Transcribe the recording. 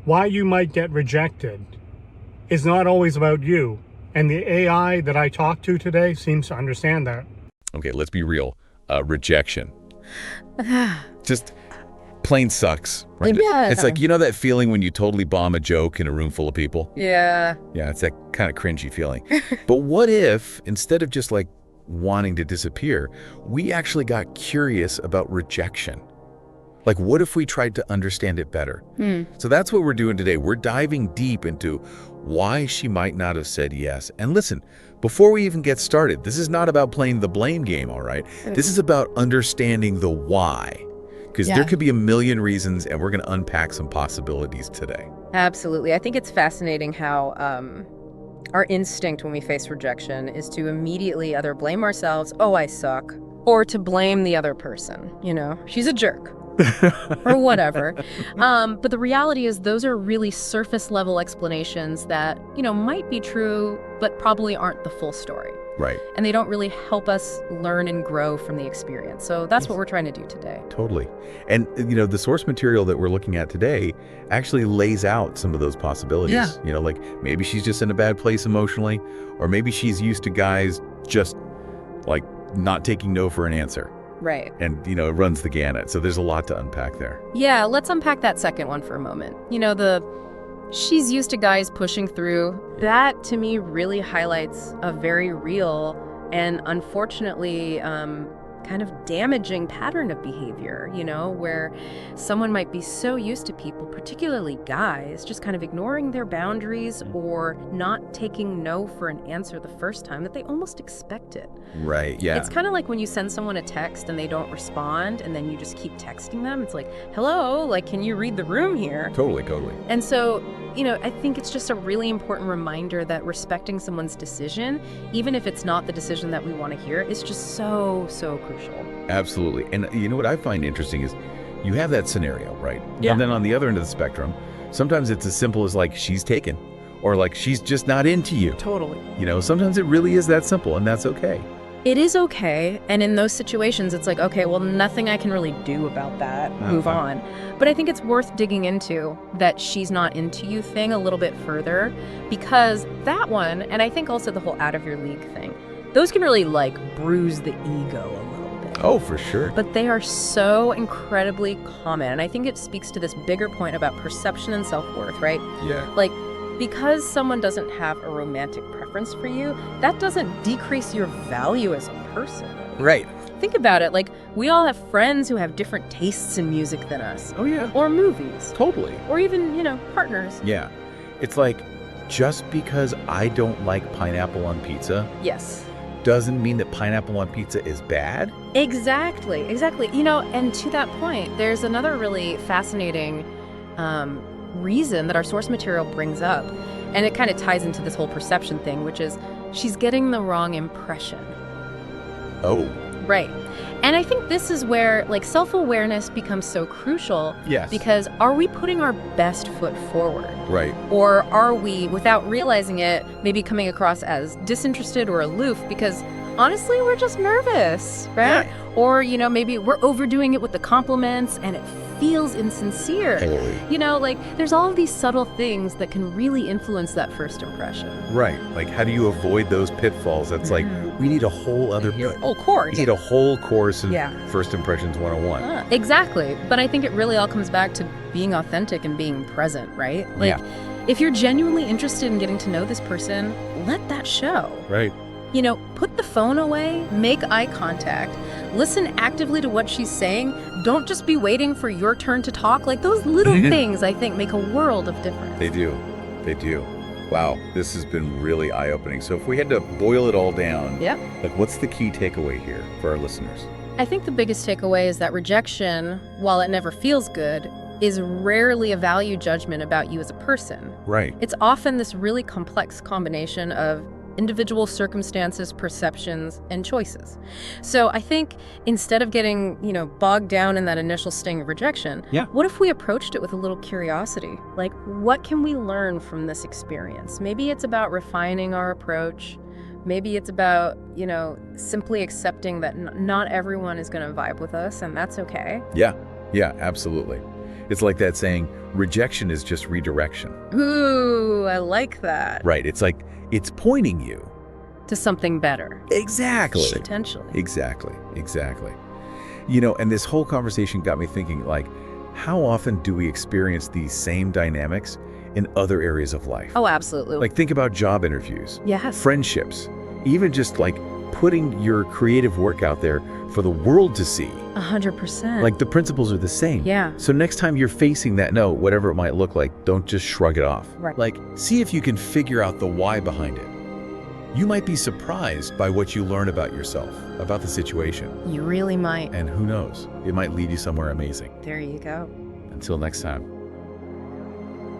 why you might get rejected is not always about you. And the AI that I talked to today seems to understand that. Okay, let's be real. Rejection. Just plain sucks. Right? Yeah. It's like, you know that feeling when you totally bomb a joke in a room full of people? Yeah. Yeah, it's that kind of cringy feeling. But what if, instead of just like wanting to disappear, we actually got curious about rejection? Like, what if we tried to understand it better? So that's what we're doing today. We're diving deep into why she might not have said yes. And listen, before we even get started, this is not about playing the blame game, all right? This is about understanding the why. Because there could be a million reasons, and we're going to unpack some possibilities today. Absolutely. I think it's fascinating how our instinct when we face rejection is to immediately either blame ourselves, oh, I suck, or to blame the other person. You know, she's a jerk. or whatever. But the reality is those are really surface level explanations that, you know, might be true, but probably aren't the full story. Right. And they don't really help us learn and grow from the experience. So that's what we're trying to do today. Totally. And, you know, the source material that we're looking at today actually lays out some of those possibilities. Yeah. You know, like maybe she's just in a bad place emotionally, or maybe she's used to guys just like not taking no for an answer. Right. And, you know, it runs the gamut. So there's a lot to unpack there. Yeah, let's unpack that second one for a moment. You know, she's used to guys pushing through. That, to me, really highlights a very real and unfortunately kind of damaging pattern of behavior, you know, where someone might be so used to people, particularly guys, just kind of ignoring their boundaries or not taking no for an answer the first time that they almost expect it. Right, yeah. It's kind of like when you send someone a text and they don't respond and then you just keep texting them. It's like, hello, like, can you read the room here? Totally. And so, you know, I think it's just a really important reminder that respecting someone's decision, even if it's not the decision that we want to hear, is just so crucial. Absolutely. And you know what I find interesting is you have that scenario, right? Yeah. And then on the other end of the spectrum, sometimes it's as simple as like she's taken or like she's just not into you. Totally. You know, sometimes it really is that simple, and that's okay. It is okay. And in those situations, it's like, okay, well, nothing I can really do about that. Move on. But I think it's worth digging into that she's not into you thing a little bit further, because that one, and I think also the whole out of your league thing, those can really like bruise the ego a little bit. Oh, for sure. But they are so incredibly common. And I think it speaks to this bigger point about perception and self-worth, right? Yeah. Like, because someone doesn't have a romantic preference for you, that doesn't decrease your value as a person. Right. Think about it. Like, we all have friends who have different tastes in music than us. Oh, yeah. Or movies. Totally. Or even, you know, partners. Yeah. It's like, just because I don't like pineapple on pizza Yes. doesn't mean that pineapple on pizza is bad. Exactly. You know, and to that point, there's another really fascinating reason that our source material brings up, and it kind of ties into this whole perception thing, which is she's getting the wrong impression. Oh. Right. And I think this is where like self-awareness becomes so crucial. Yes. Because are we putting our best foot forward? Right. Or are we, without realizing it, maybe coming across as disinterested or aloof because honestly we're just nervous, right? Yeah. Or, you know, maybe we're overdoing it with the compliments and it feels insincere. Totally. You know, like there's all of these subtle things that can really influence that first impression. Right. Like, how do you avoid those pitfalls? That's like, we need a whole other... Oh, course. We need a whole course of Yeah. First Impressions 101. Exactly. But I think it really all comes back to being authentic and being present, right? Like, if you're genuinely interested in getting to know this person, let that show. Right. You know, put the phone away, make eye contact, listen actively to what she's saying. Don't just be waiting for your turn to talk. Like, those little things, I think, make a world of difference. They do. Wow, this has been really eye-opening. So if we had to boil it all down, like, what's the key takeaway here for our listeners? I think the biggest takeaway is that rejection, while it never feels good, is rarely a value judgment about you as a person. Right. It's often this really complex combination of individual circumstances, perceptions, and choices. So I think instead of getting, you know, bogged down in that initial sting of rejection, what if we approached it with a little curiosity? Like, what can we learn from this experience? Maybe it's about refining our approach. Maybe it's about, you know, simply accepting that not everyone is going to vibe with us, and that's okay. Yeah, absolutely. It's like that saying, rejection is just redirection. Ooh, I like that. Right, it's like, it's pointing you. To something better. Exactly. Potentially. Exactly, exactly. You know, and this whole conversation got me thinking, like, how often do we experience these same dynamics in other areas of life? Oh, absolutely. Like, think about job interviews, yes. friendships, even just like putting your creative work out there for the world to see. 100%. Like, the principles are the same. Yeah. So next time you're facing that no, whatever it might look like, don't just shrug it off. Right. Like, see if you can figure out the why behind it. You might be surprised by what you learn about yourself, about the situation. You really might. And who knows, it might lead you somewhere amazing. There you go. Until next time.